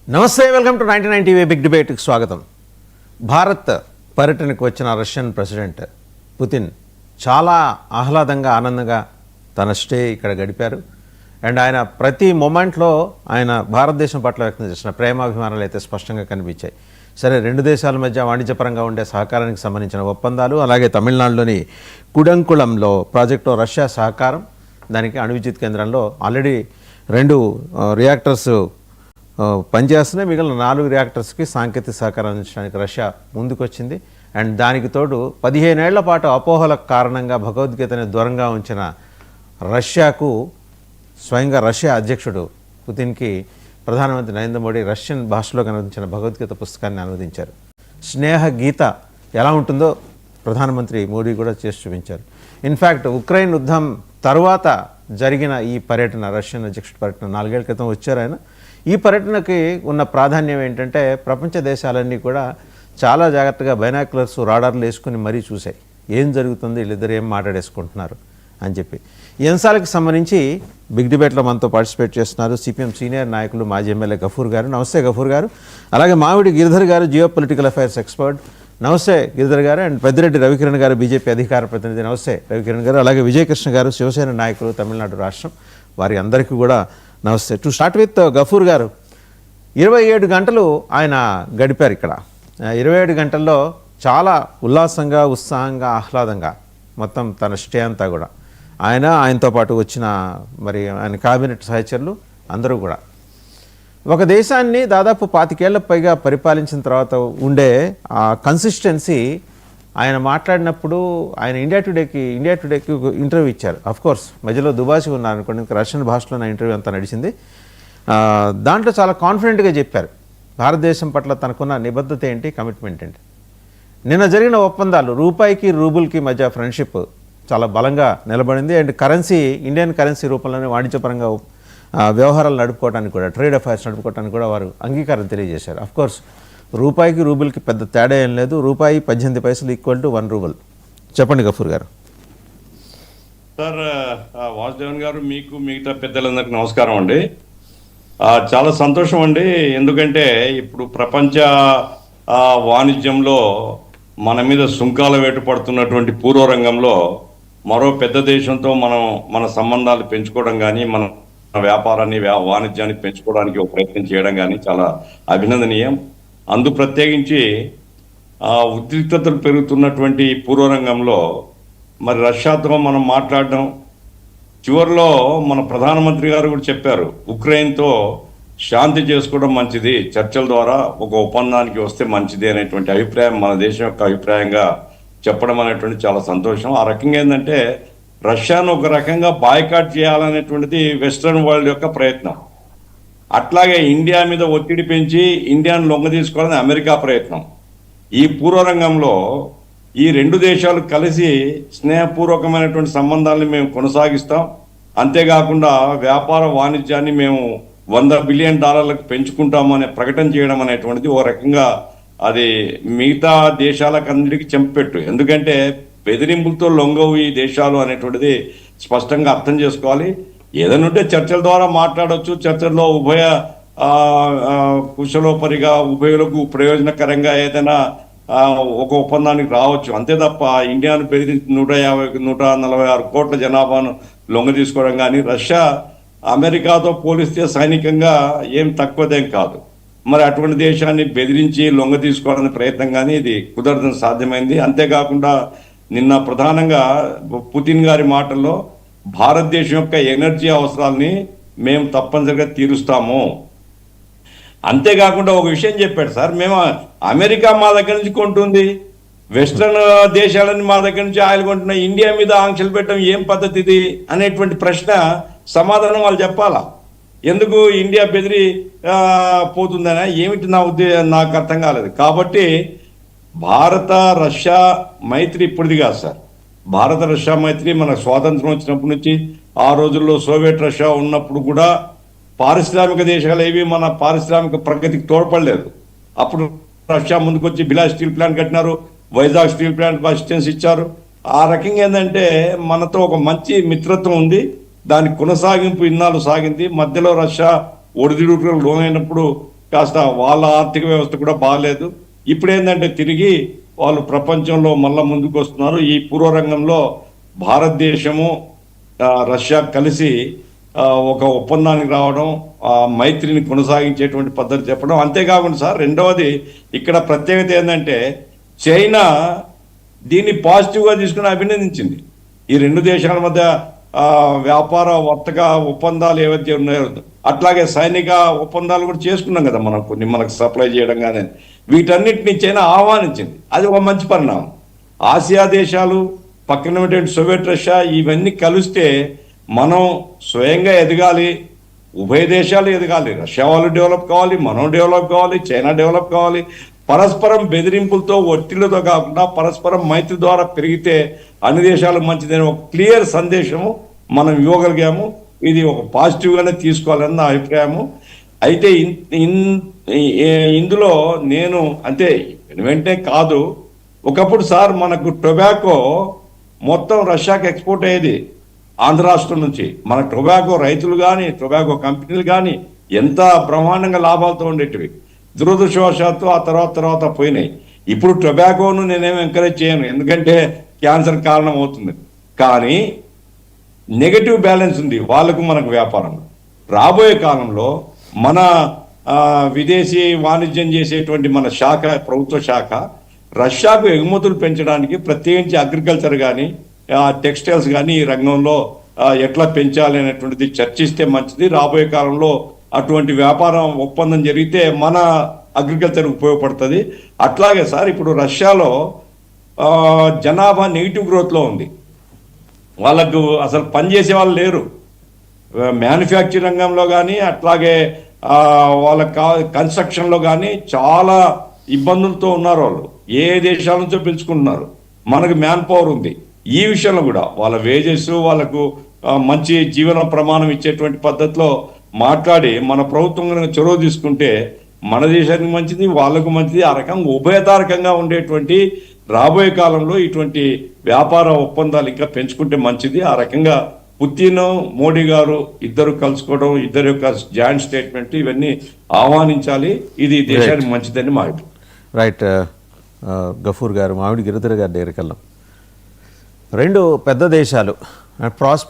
నమస్తే, welcome to 99 TV big డిబేట్కి స్వాగతం. భారత్ పర్యటనకు వచ్చిన రష్యన్ ప్రెసిడెంట్ పుతిన్ చాలా ఆహ్లాదంగా ఆనందంగా తన స్టే ఇక్కడ గడిపారు. అండ్ ఆయన ప్రతి మూమెంట్లో ఆయన భారతదేశం పట్ల వ్యక్తం చేసిన ప్రేమాభిమానాలు అయితే స్పష్టంగా కనిపించాయి. సరే, రెండు దేశాల మధ్య వాణిజ్యపరంగా ఉండే సహకారానికి సంబంధించిన ఒప్పందాలు, అలాగే తమిళనాడులోని కుడంకుళంలో ప్రాజెక్టులో రష్యా సహకారం, దానికి అణు విద్యుత్ కేంద్రంలో ఆల్రెడీ 2 రియాక్టర్స్ పనిచేస్తున్నాయి. మిగిలిన 4 రియాక్టర్స్కి సాంకేతిక సహకారం అందించడానికి రష్యా ముందుకొచ్చింది. అండ్ దానికి తోడు 15 ఏళ్ల పాటు అపోహల కారణంగా భగవద్గీతని దూరంగా ఉంచిన రష్యాకు స్వయంగా రష్యా అధ్యక్షుడు పుతిన్కి ప్రధానమంత్రి నరేంద్ర మోడీ రష్యన్ భాషలో కనిపించిన భగవద్గీత పుస్తకాన్ని అనువదించారు. స్నేహ గీత ఎలా ఉంటుందో ప్రధానమంత్రి మోడీ కూడా చేసి చూపించారు. ఇన్ఫ్యాక్ట్ ఉక్రెయిన్ యుద్ధం తర్వాత జరిగిన ఈ పర్యటన, రష్యన్ అధ్యక్షుడి పర్యటన 4 ఏళ్ల క్రితం వచ్చారు ఆయన. ఈ పర్యటనకి ఉన్న ప్రాధాన్యం ఏంటంటే ప్రపంచ దేశాలన్నీ కూడా చాలా జాగ్రత్తగా బైనాక్యులర్స్, రాడార్లు వేసుకుని మరీ చూశాయి ఏం జరుగుతుంది, వీళ్ళిద్దరు ఏం మాట్లాడేసుకుంటున్నారు అని చెప్పి. ఈ అంశాలకు సంబంధించి బిగ్ డిబేట్లో మనతో పార్టిసిపేట్ చేస్తున్నారు సిపిఎం సీనియర్ నాయకులు మాజీ ఎమ్మెల్యే గఫూర్ గారు. నమస్తే గఫూర్ గారు. అలాగే మావిడి గిరిధర్ గారు, జియో పొలిటికల్ అఫైర్స్ ఎక్స్పర్ట్. నమస్తే గిరిధర్ గారు. అండ్ పెద్దిరెడ్డి రవికిరణ్ గారు, బీజేపీ అధికార ప్రతినిధి. నమస్తే రవికిరణ్ గారు. అలాగే విజయకృష్ణ గారు, శివసేన నాయకులు, తమిళనాడు రాష్ట్రం. వారి అందరికీ కూడా నమస్తే. టు స్టార్ట్ విత్ గఫూర్ గారు, 27 గంటలు ఆయన గడిపారు ఇక్కడ. 27 గంటల్లో చాలా ఉల్లాసంగా, ఉత్సాహంగా, ఆహ్లాదంగా మొత్తం తన స్టే అంతా కూడా ఆయనతో పాటు వచ్చిన మరి ఆయన క్యాబినెట్ సహచరులు అందరూ కూడా ఒక దేశాన్ని దాదాపు 25 ఏళ్ల పైగా పరిపాలించిన తర్వాత ఉండే ఆ కన్సిస్టెన్సీ ఆయన మాట్లాడినప్పుడు ఆయన ఇండియా టుడేకి ఇంటర్వ్యూ ఇచ్చారు. అఫ్కోర్స్ మధ్యలో దుబాసి ఉన్నారు అనుకోండి, ఇంకా రష్యన్ భాషలో నా ఇంటర్వ్యూ అంతా నడిచింది. దాంట్లో చాలా కాన్ఫిడెంట్గా చెప్పారు భారతదేశం పట్ల తనకున్న నిబద్ధత ఏంటి, కమిట్మెంట్ ఏంటి. నిన్న జరిగిన ఒప్పందాలు, రూపాయికి రూబుల్కి మధ్య ఫ్రెండ్షిప్ చాలా బలంగా నిలబడింది. అండ్ కరెన్సీ, ఇండియన్ కరెన్సీ రూపంలోనే వాణిజ్యపరంగా వ్యవహారాలు నడుపుకోవడానికి కూడా, ట్రేడ్ అఫైర్స్ నడుపుకోవడానికి కూడా వారు అంగీకారం తెలియజేశారు. అఫ్కోర్స్ రూపాయికి రూబుల్కి పెద్ద తేడా ఏం లేదు. రూపాయి 18 పైసలు ఈక్వల్ టు 1 రూబల్. చెప్పండి గఫూర్ గారు. సార్, వాసుదేవన్ గారు, మీకు మిగతా పెద్దలందరికీ నమస్కారం అండి. చాలా సంతోషం అండి. ఎందుకంటే ఇప్పుడు ప్రపంచ వాణిజ్యంలో మన మీద సుంకాల వేటు పడుతున్నటువంటి పూర్వరంగంలో మరో పెద్ద దేశంతో మన సంబంధాలు పెంచుకోవడం కానీ, మన వ్యాపారాన్ని, వాణిజ్యాన్ని పెంచుకోవడానికి ఒక ప్రయత్నం చేయడం కానీ చాలా అభినందనీయం. అందు ప్రత్యేకించి ఉద్రిక్తతలు పెరుగుతున్నటువంటి పూర్వరంగంలో మరి రష్యాతో మనం మాట్లాడడం, చివరిలో మన ప్రధానమంత్రి గారు కూడా చెప్పారు, ఉక్రెయిన్తో శాంతి చేసుకోవడం మంచిది, చర్చల ద్వారా ఒక ఒప్పందానికి వస్తే మంచిది అనేటువంటి అభిప్రాయం మన దేశం యొక్క అభిప్రాయంగా చెప్పడం అనేటువంటి చాలా సంతోషం. ఆ రకంగా ఏంటంటే రష్యాను ఒక రకంగా బాయ్కాట్ చేయాలనేటువంటిది వెస్ట్రన్ వరల్డ్ యొక్క ప్రయత్నం. అట్లాగే ఇండియా మీద ఒత్తిడి పెంచి ఇండియాను లొంగ తీసుకోవాలని అమెరికా ప్రయత్నం. ఈ పూర్వరంగంలో ఈ 2 దేశాలు కలిసి స్నేహపూర్వకమైనటువంటి సంబంధాలను మేము కొనసాగిస్తాం. అంతేకాకుండా వ్యాపార వాణిజ్యాన్ని మేము $100 బిలియన్ పెంచుకుంటామనే ప్రకటన చేయడం అనేటువంటిది ఓ రకంగా అది మిగతా దేశాలకన్నిటికీ చెంపెట్టు. ఎందుకంటే బెదిరింపులతో లొంగవు ఈ దేశాలు అనేటువంటిది స్పష్టంగా అర్థం చేసుకోవాలి. ఏదైనా ఉంటే చర్చల ద్వారా మాట్లాడవచ్చు. చర్చల్లో ఉభయ కుశలోపరిగా, ఉభయులకు ప్రయోజనకరంగా ఏదైనా ఒక ఒప్పందానికి రావచ్చు. అంతే తప్ప ఇండియాను బెదిరించి 146 కోట్ల జనాభాను లొంగ తీసుకోవడం కానీ, రష్యా అమెరికాతో పోలిస్తే సైనికంగా ఏం తక్కువదేం కాదు. మరి అటువంటి దేశాన్ని బెదిరించి లొంగ తీసుకోవడానికి ప్రయత్నం కానీ ఇది కుదరదని సాధ్యమైంది. అంతేకాకుండా నిన్న ప్రధానంగా పుతిన్ గారి మాటల్లో భారతదేశం యొక్క ఎనర్జీ అవసరాలని మేము తప్పనిసరిగా తీరుస్తాము. అంతేకాకుండా ఒక విషయం చెప్పాడు సార్, మేము అమెరికా మా దగ్గర నుంచి కొంటుంది, వెస్ట్రన్ దేశాలని మా దగ్గర నుంచి ఆయిల్ కొంటున్నాయి, ఇండియా మీద ఆంక్షలు పెట్టడం ఏం పద్ధతి ఇది అనేటువంటి ప్రశ్న సమాధానం వాళ్ళు చెప్పాలా. ఎందుకు ఇండియా బెదిరి పోతుందనే ఏమిటి నాకు అర్థం కాలేదు. కాబట్టి భారత రష్యా మైత్రి ఇప్పటిది కాదు సార్. భారత రష్యా మైత్రి మన స్వాతంత్రం వచ్చినప్పటి నుంచి, ఆ రోజుల్లో సోవియట్ రష్యా ఉన్నప్పుడు కూడా పారిశ్రామిక దేశాలు ఏవి మన పారిశ్రామిక ప్రగతికి తోడ్పడలేదు. అప్పుడు రష్యా ముందుకొచ్చి బిలా స్టీల్ ప్లాంట్ కట్టినారు, వైజాగ్ స్టీల్ ప్లాంట్ అసిస్టెన్స్ ఇచ్చారు. ఆ రకంగా ఏంటంటే మనతో ఒక మంచి మిత్రత్వం ఉంది. దాని కొనసాగింపు ఇన్నాళ్ళు సాగింది. మధ్యలో రష్యా ఒడిదుడుకులకు లోనైనప్పుడు కాస్త వాళ్ళ ఆర్థిక వ్యవస్థ కూడా బాగాలేదు. ఇప్పుడు ఏంటంటే తిరిగి వాళ్ళు ప్రపంచంలో మళ్ళా ముందుకు వస్తున్నారు. ఈ పూర్వరంగంలో భారతదేశము రష్యా కలిసి ఒక ఒప్పందానికి రావడం, ఆ మైత్రిని కొనసాగించేటువంటి పద్ధతి చెప్పడం. అంతేకాకుండా సార్ రెండవది ఇక్కడ ప్రత్యేకత ఏంటంటే చైనా దీన్ని పాజిటివ్గా తీసుకుని అభినందించింది. ఈ రెండు దేశాల మధ్య వ్యాపార వర్తక ఒప్పందాలు ఏవైతే ఉన్నాయో అట్లాగే సైనిక ఒప్పందాలు కూడా చేసుకున్నాం కదా మనం, కొన్ని మనకు సప్లై చేయడం కానీ వీటన్నిటిని చైనా ఆహ్వానించింది. అది ఒక మంచి పరిణామం. ఆసియా దేశాలు, పక్కన ఉన్నటువంటి సోవియట్ రష్యా ఇవన్నీ కలిస్తే మనం స్వయంగా ఎదగాలి, ఉభయ దేశాలు ఎదగాలి. రష్యా వాళ్ళు డెవలప్ కావాలి, మనం డెవలప్ కావాలి, చైనా డెవలప్ కావాలి. పరస్పరం బెదిరింపులతో ఒత్తిళ్లతో కాకుండా పరస్పరం మైత్రి ద్వారా పెరిగితే అన్ని దేశాలకు మంచిదని ఒక క్లియర్ సందేశము మనం ఇవ్వగలిగాము. ఇది ఒక పాజిటివ్గానే తీసుకోవాలని నా అభిప్రాయము. అయితే ఇందులో నేను అంటే వెంటనే కాదు, ఒకప్పుడు సార్ మనకు టొబాకో మొత్తం రష్యాకి ఎక్స్పోర్ట్ అయ్యేది ఆంధ్ర రాష్ట్రం నుంచి. మన టొబాకో రైతులు కానీ టొబాకో కంపెనీలు కానీ ఎంత బ్రహ్మాండంగా లాభాలతో ఉండేటివి. దురదృష్టవశాత్తు ఆ తర్వాత పోయినాయి. ఇప్పుడు టొబాకోను నేనేం ఎంకరేజ్ చేయను, ఎందుకంటే క్యాన్సర్ కారణం అవుతుంది. కానీ నెగటివ్ బ్యాలెన్స్ ఉంది వాళ్ళకు మనకు వ్యాపారం. రాబోయే కాలంలో మన విదేశీ వాణిజ్యం చేసేటువంటి మన శాఖ, ప్రభుత్వ శాఖ రష్యాకు ఎగుమతులు పెంచడానికి ప్రత్యేకించి అగ్రికల్చర్ కానీ టెక్స్టైల్స్ కానీ ఈ రంగంలో ఎట్లా పెంచాలి అనేటువంటిది చర్చిస్తే మంచిది. రాబోయే కాలంలో అటువంటి వ్యాపారం ఒప్పందం జరిగితే మన అగ్రికల్చర్ ఉపయోగపడుతుంది. అట్లాగే సార్ ఇప్పుడు రష్యాలో జనాభా నెగిటివ్ గ్రోత్లో ఉంది. వాళ్ళకు అసలు పనిచేసే వాళ్ళు లేరు. మ్యానుఫ్యాక్చరింగ్ రంగంలో కానీ అట్లాగే వాళ్ళ కన్స్ట్రక్షన్లో కానీ చాలా ఇబ్బందులతో ఉన్నారు వాళ్ళు. ఏ దేశాల నుంచో పిలుచుకుంటున్నారు. మనకు మ్యాన్ పవర్ ఉంది. ఈ విషయంలో కూడా వాళ్ళ వేజెస్, వాళ్ళకు మంచి జీవన ప్రమాణం ఇచ్చేటువంటి పద్ధతిలో మాట్లాడి మన ప్రభుత్వం కనుక చొరవ తీసుకుంటే మన దేశానికి మంచిది, వాళ్ళకు మంచిది. ఆ రకంగా ఉభయతారకంగా ఉండేటువంటి రాబోయే కాలంలో ఇటువంటి వ్యాపార ఒప్పందాలు ఇంకా పెంచుకుంటే మంచిది. ఆ రకంగా పుతిన్, మోడీ గారు ఇద్దరు కలుసుకోవడం, ఇద్దరు యొక్క జాయింట్ స్టేట్మెంట్ ఇవన్నీ ఆహ్వానించాలి. ఇది దేశానికి మంచిదని మా అభిప్రాయం. రైట్. గఫూర్ గారు, మామిడి గిరిధర్ గారు దగ్గరికి వెళ్దాం. రెండు పెద్ద దేశాలు, ప్రాస్పెక్ట్